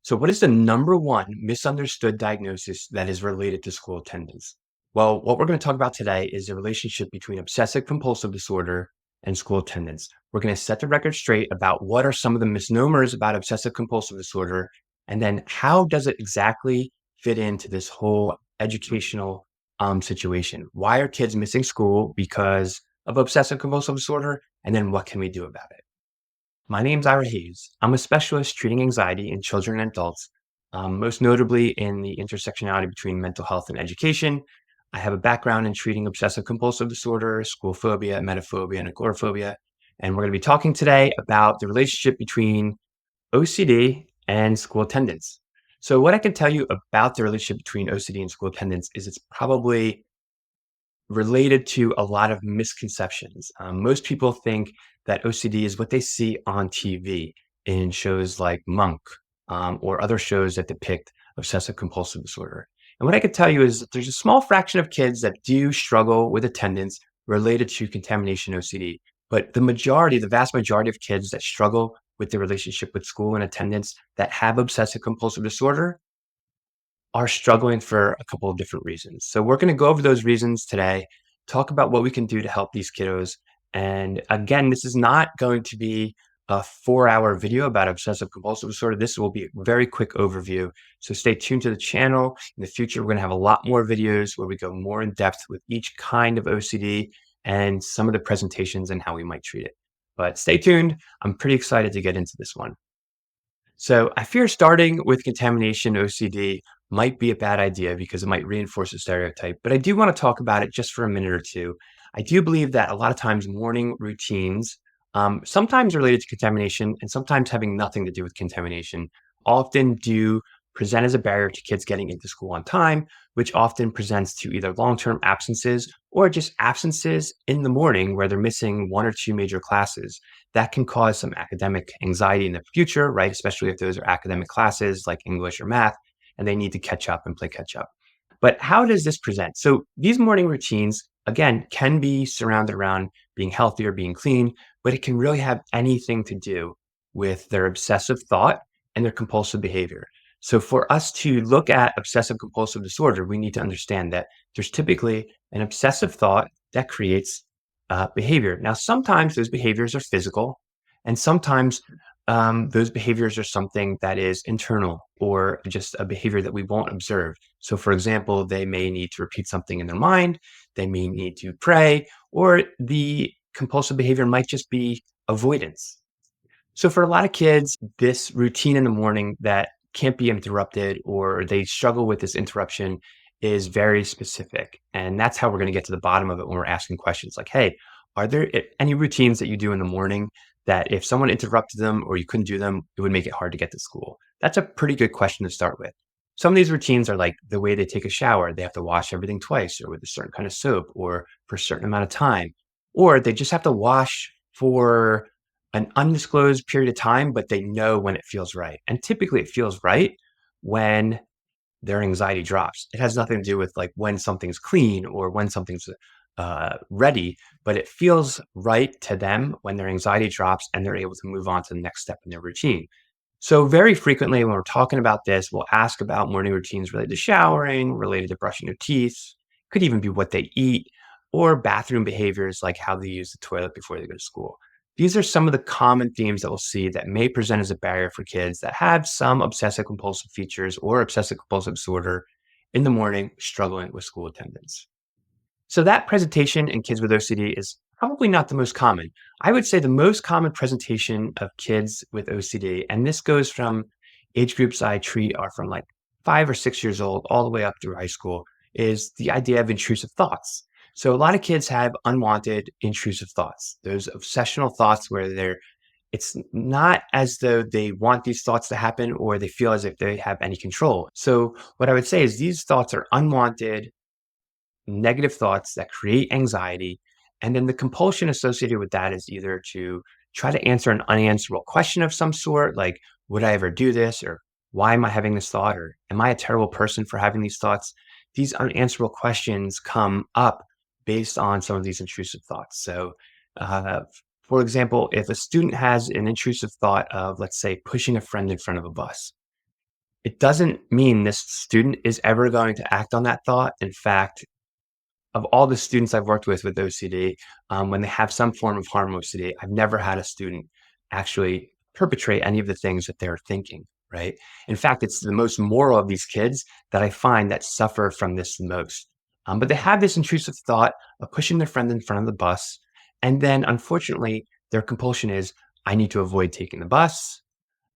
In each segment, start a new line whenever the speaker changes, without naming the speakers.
So, what is the number one misunderstood diagnosis that is related to school attendance? Well, what we're going to talk about today is the relationship between obsessive compulsive disorder and school attendance. We're going to set the record straight about what are some of the misnomers about obsessive compulsive disorder, and then how does it exactly fit into this whole educational situation? Why are kids missing school because of obsessive compulsive disorder? And then what can we do about it? My name's Ira Hayes. I'm a specialist treating anxiety in children and adults, most notably in the intersectionality between mental health and education. I have a background in treating obsessive compulsive disorder, school phobia, emetophobia, and agoraphobia. And we're going to be talking today about the relationship between OCD and school attendance. So, what I can tell you about the relationship between OCD and school attendance is it's probably related to a lot of misconceptions. Most people think that OCD is what they see on TV in shows like Monk or other shows that depict obsessive compulsive disorder. And what I can tell you is that there's a small fraction of kids that do struggle with attendance related to contamination OCD. But the vast majority of kids that struggle with the relationship with school and attendance that have obsessive compulsive disorder are struggling for a couple of different reasons. So we're going to go over those reasons today, talk about what we can do to help these kiddos. And again, this is not going to be a 4-hour video about obsessive compulsive disorder. This will be a very quick overview. So stay tuned to the channel. In the future, we're going to have a lot more videos where we go more in depth with each kind of OCD and some of the presentations and how we might treat it. But stay tuned. I'm pretty excited to get into this one. So I fear starting with contamination OCD might be a bad idea because it might reinforce a stereotype, but I do want to talk about it just for a minute or two. I do believe that a lot of times morning routines, sometimes related to contamination and sometimes having nothing to do with contamination, often do present as a barrier to kids getting into school on time, which often presents to either long-term absences or just absences in the morning where they're missing one or two major classes. That can cause some academic anxiety in the future, right? Especially if those are academic classes like English or math, and they need to catch up and play catch up. But how does this present? So these morning routines, again, can be surrounded around being healthy or being clean, but it can really have anything to do with their obsessive thought and their compulsive behavior. So for us to look at obsessive compulsive disorder, we need to understand that there's typically an obsessive thought that creates behavior. Now, sometimes those behaviors are physical, and sometimes those behaviors are something that is internal or just a behavior that we won't observe. So, for example, they may need to repeat something in their mind, they may need to pray, or the compulsive behavior might just be avoidance. So, for a lot of kids, this routine in the morning that can't be interrupted or they struggle with this interruption is very specific. And that's how we're going to get to the bottom of it when we're asking questions like, hey, are there any routines that you do in the morning that if someone interrupted them or you couldn't do them, it would make it hard to get to school? That's a pretty good question to start with. Some of these routines are like the way they take a shower. They have to wash everything twice or with a certain kind of soap or for a certain amount of time. Or they just have to wash for an undisclosed period of time, but they know when it feels right. And typically it feels right when their anxiety drops. It has nothing to do with like when something's clean or when something's ready, but it feels right to them when their anxiety drops and they're able to move on to the next step in their routine. So very frequently when we're talking about this, we'll ask about morning routines related to showering, related to brushing their teeth, could even be what they eat, or bathroom behaviors like how they use the toilet before they go to school. These are some of the common themes that we'll see that may present as a barrier for kids that have some obsessive compulsive features or obsessive compulsive disorder in the morning struggling with school attendance. So that presentation in kids with OCD is probably not the most common. I would say the most common presentation of kids with OCD, and this goes from age groups I treat are from like 5 or 6 years old all the way up through high school, is the idea of intrusive thoughts. So a lot of kids have unwanted intrusive thoughts, those obsessional thoughts where it's not as though they want these thoughts to happen or they feel as if they have any control. So what I would say is these thoughts are unwanted negative thoughts that create anxiety. And then the compulsion associated with that is either to try to answer an unanswerable question of some sort, like, would I ever do this? Or why am I having this thought? Or am I a terrible person for having these thoughts? These unanswerable questions come up based on some of these intrusive thoughts. So, uh, for example, if a student has an intrusive thought of, let's say, pushing a friend in front of a bus, It doesn't mean this student is ever going to act on that thought. In fact, of all the students I've worked with OCD, when they have some form of harm OCD, I've never had a student actually perpetrate any of the things that they're thinking, right? In fact, it's the most moral of these kids that I find that suffer from this the most. But they have this intrusive thought of pushing their friend in front of the bus. And then unfortunately, their compulsion is, I need to avoid taking the bus.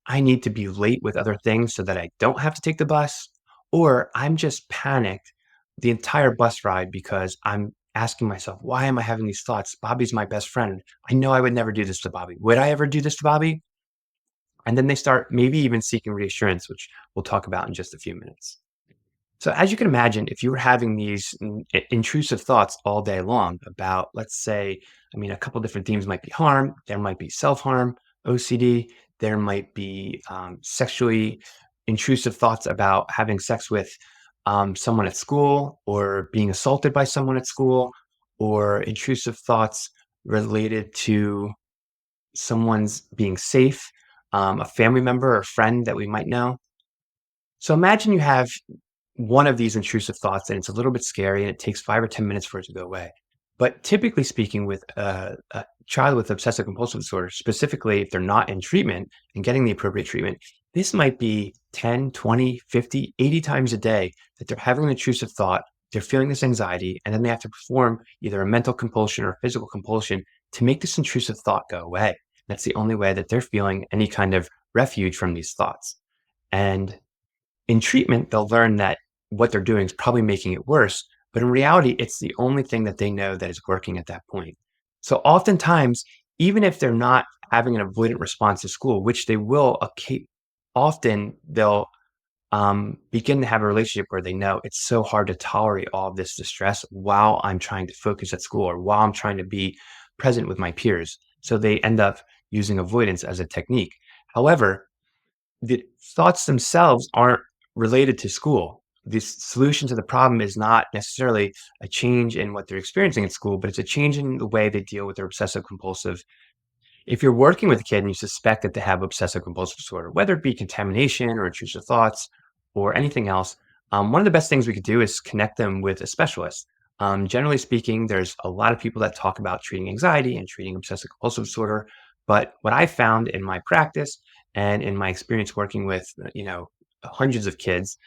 I need to be late with other things so that I don't have to take the bus, or I'm just panicked the entire bus ride because I'm asking myself, why am I having these thoughts? Bobby's my best friend. I know I would never do this to Bobby. Would I ever do this to Bobby? And then they start maybe even seeking reassurance, which we'll talk about in just a few minutes. So, as you can imagine, if you were having these intrusive thoughts all day long about, let's say, I mean, a couple different themes might be harm, there might be self harm, OCD, there might be sexually intrusive thoughts about having sex with someone at school or being assaulted by someone at school, or intrusive thoughts related to someone's being safe, a family member or friend that we might know. So, imagine you have one of these intrusive thoughts and it's a little bit scary and it takes 5 or 10 minutes for it to go away. But typically speaking, with a child with obsessive compulsive disorder, specifically if they're not in treatment and getting the appropriate treatment, this might be 10, 20, 50, 80 times a day that they're having an intrusive thought, they're feeling this anxiety, and then they have to perform either a mental compulsion or physical compulsion to make this intrusive thought go away. That's the only way that they're feeling any kind of refuge from these thoughts. And in treatment, they'll learn that what they're doing is probably making it worse, but in reality, it's the only thing that they know that is working at that point. So oftentimes, even if they're not having an avoidant response to school, which they will, often they'll begin to have a relationship where they know it's so hard to tolerate all of this distress while I'm trying to focus at school or while I'm trying to be present with my peers. So they end up using avoidance as a technique. However, the thoughts themselves aren't related to school. The solution to the problem is not necessarily a change in what they're experiencing at school, but it's a change in the way they deal with their obsessive compulsive. If you're working with a kid and you suspect that they have obsessive compulsive disorder, whether it be contamination or intrusive thoughts or anything else, one of the best things we could do is connect them with a specialist. Generally speaking, there's a lot of people that talk about treating anxiety and treating obsessive compulsive disorder. But what I found in my practice and in my experience working with, hundreds of kids,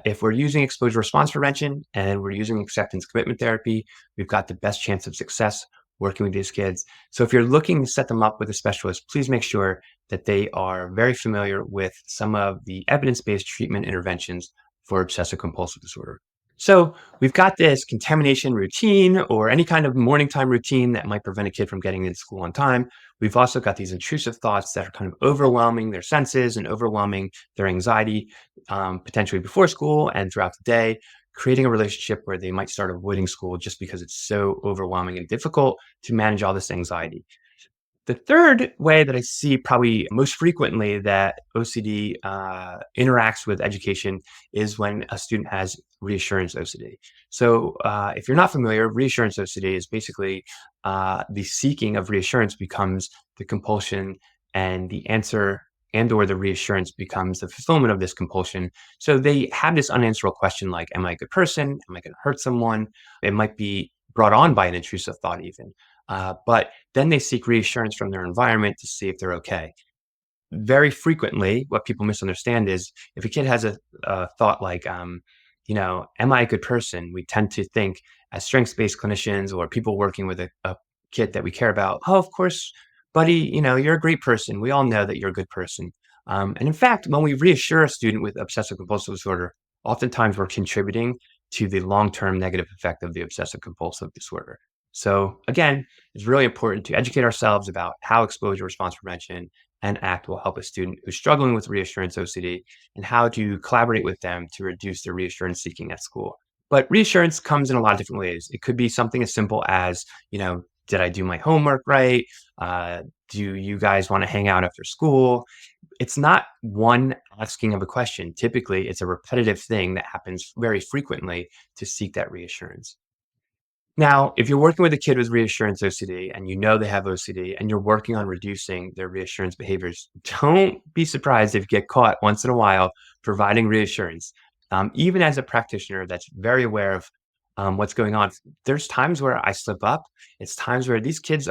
if we're using exposure response prevention and we're using acceptance commitment therapy, we've got the best chance of success working with these kids. So if you're looking to set them up with a specialist, please make sure that they are very familiar with some of the evidence-based treatment interventions for obsessive compulsive disorder. So we've got this contamination routine or any kind of morning time routine that might prevent a kid from getting into school on time. We've also got these intrusive thoughts that are kind of overwhelming their senses and overwhelming their anxiety, potentially before school and throughout the day, creating a relationship where they might start avoiding school just because it's so overwhelming and difficult to manage all this anxiety. The third way that I see probably most frequently that OCD interacts with education is when a student has reassurance OCD. So, if you're not familiar, reassurance OCD is basically the seeking of reassurance becomes the compulsion, and the answer and or the reassurance becomes the fulfillment of this compulsion. So they have this unanswerable question like, am I a good person? Am I going to hurt someone? It might be brought on by an intrusive thought even. But then they seek reassurance from their environment to see if they're okay. Very frequently, what people misunderstand is if a kid has a thought like, am I a good person? We tend to think as strengths-based clinicians or people working with a kid that we care about, oh, of course, buddy, you're a great person. We all know that you're a good person. And in fact, when we reassure a student with obsessive compulsive disorder, oftentimes we're contributing to the long-term negative effect of the obsessive compulsive disorder. So again, it's really important to educate ourselves about how exposure response prevention and ACT will help a student who's struggling with reassurance OCD and how to collaborate with them to reduce their reassurance seeking at school. But reassurance comes in a lot of different ways. It could be something as simple as, did I do my homework right? Do you guys want to hang out after school? It's not one asking of a question. Typically, it's a repetitive thing that happens very frequently to seek that reassurance. Now, if you're working with a kid with reassurance OCD and you know they have OCD and you're working on reducing their reassurance behaviors, don't be surprised if you get caught once in a while providing reassurance. Even as a practitioner that's very aware of what's going on, there's times where I slip up. It's times where these kids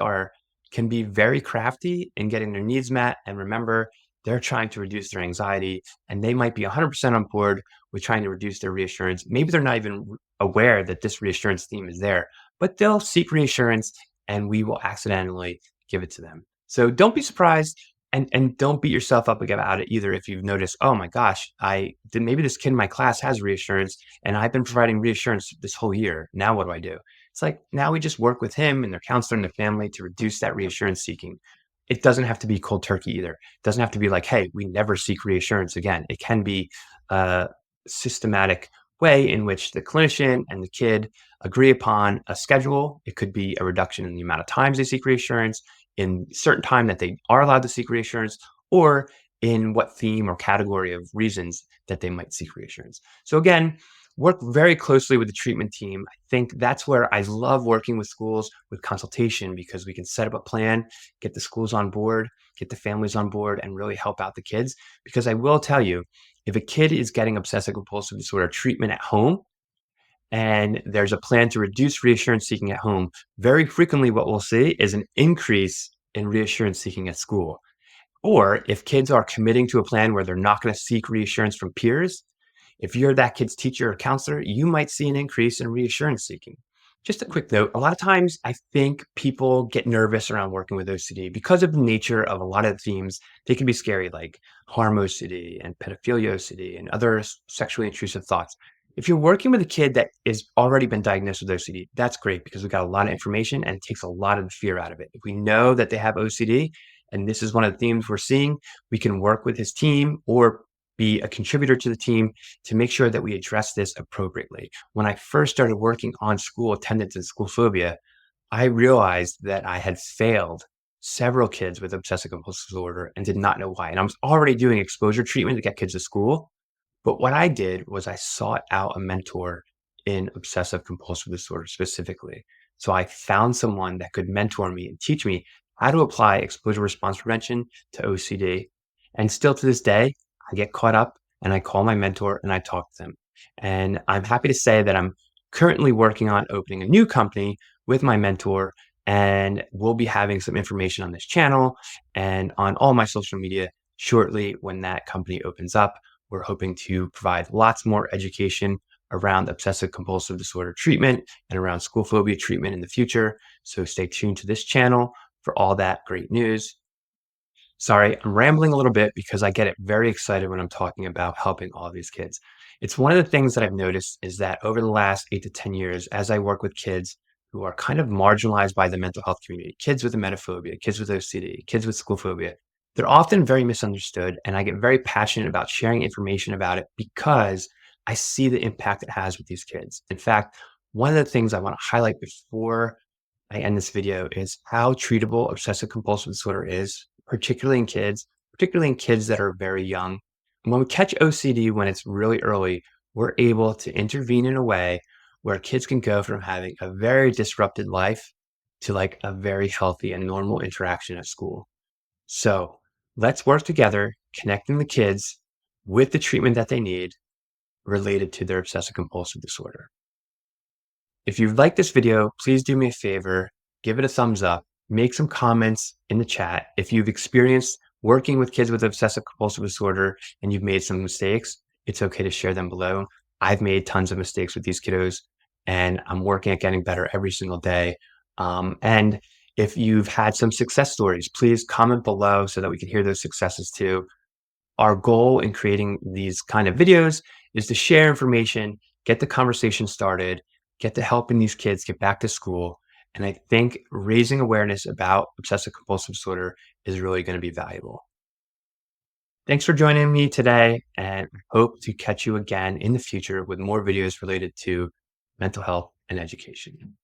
can be very crafty in getting their needs met. And remember, they're trying to reduce their anxiety, and they might be 100% on board with trying to reduce their reassurance. Maybe they're not even aware that this reassurance theme is there, but they'll seek reassurance and we will accidentally give it to them. So don't be surprised, and don't beat yourself up about it either if you've noticed, oh my gosh, maybe this kid in my class has reassurance and I've been providing reassurance this whole year. Now what do I do? It's like now we just work with him and their counselor and their family to reduce that reassurance seeking. It doesn't have to be cold turkey either. It doesn't have to be like, hey, we never seek reassurance again. It can be a systematic way in which the clinician and the kid agree upon a schedule. It could be a reduction in the amount of times they seek reassurance, in certain time that they are allowed to seek reassurance, or in what theme or category of reasons that they might seek reassurance. So again, work very closely with the treatment team. I think that's where I love working with schools with consultation, because we can set up a plan, get the schools on board, get the families on board, and really help out the kids. Because I will tell you, if a kid is getting obsessive compulsive disorder treatment at home, and there's a plan to reduce reassurance seeking at home, very frequently what we'll see is an increase in reassurance seeking at school. Or if kids are committing to a plan where they're not going to seek reassurance from peers, if you're that kid's teacher or counselor, you might see an increase in reassurance seeking. Just a quick note, a lot of times I think people get nervous around working with OCD because of the nature of a lot of the themes. They can be scary, like harm OCD and pedophilia OCD and other sexually intrusive thoughts. If you're working with a kid that is already been diagnosed with OCD, that's great because we've got a lot of information and it takes a lot of the fear out of it. If we know that they have OCD and this is one of the themes we're seeing, we can work with his team or be a contributor to the team to make sure that we address this appropriately. When I first started working on school attendance and school phobia, I realized that I had failed several kids with obsessive compulsive disorder and did not know why. And I was already doing exposure treatment to get kids to school, but what I did was I sought out a mentor in obsessive compulsive disorder specifically. So I found someone that could mentor me and teach me how to apply exposure response prevention to OCD. And still to this day, I get caught up and I call my mentor and I talk to them. And I'm happy to say that I'm currently working on opening a new company with my mentor, and we'll be having some information on this channel and on all my social media shortly when that company opens up. We're hoping to provide lots more education around obsessive compulsive disorder treatment and around school phobia treatment in the future. So stay tuned to this channel for all that great news. Sorry, I'm rambling a little bit because I get it very excited when I'm talking about helping all of these kids. It's one of the things that I've noticed is that over the last 8 to 10 years, as I work with kids who are kind of marginalized by the mental health community, kids with emetophobia, kids with OCD, kids with school phobia, they're often very misunderstood. And I get very passionate about sharing information about it because I see the impact it has with these kids. In fact, one of the things I want to highlight before I end this video is how treatable obsessive compulsive disorder is, particularly in kids that are very young. And when we catch OCD when it's really early, we're able to intervene in a way where kids can go from having a very disrupted life to like a very healthy and normal interaction at school. So let's work together, connecting the kids with the treatment that they need related to their obsessive compulsive disorder. If you've liked this video, please do me a favor, give it a thumbs up, make some comments in the chat. If you've experienced working with kids with obsessive compulsive disorder and you've made some mistakes, it's okay to share them below. I've made tons of mistakes with these kiddos and I'm working at getting better every single day. And if you've had some success stories, please comment below so that we can hear those successes too. Our goal in creating these kind of videos is to share information, get the conversation started, get to helping these kids get back to school. And I think raising awareness about obsessive compulsive disorder is really going to be valuable. Thanks for joining me today, and hope to catch you again in the future with more videos related to mental health and education.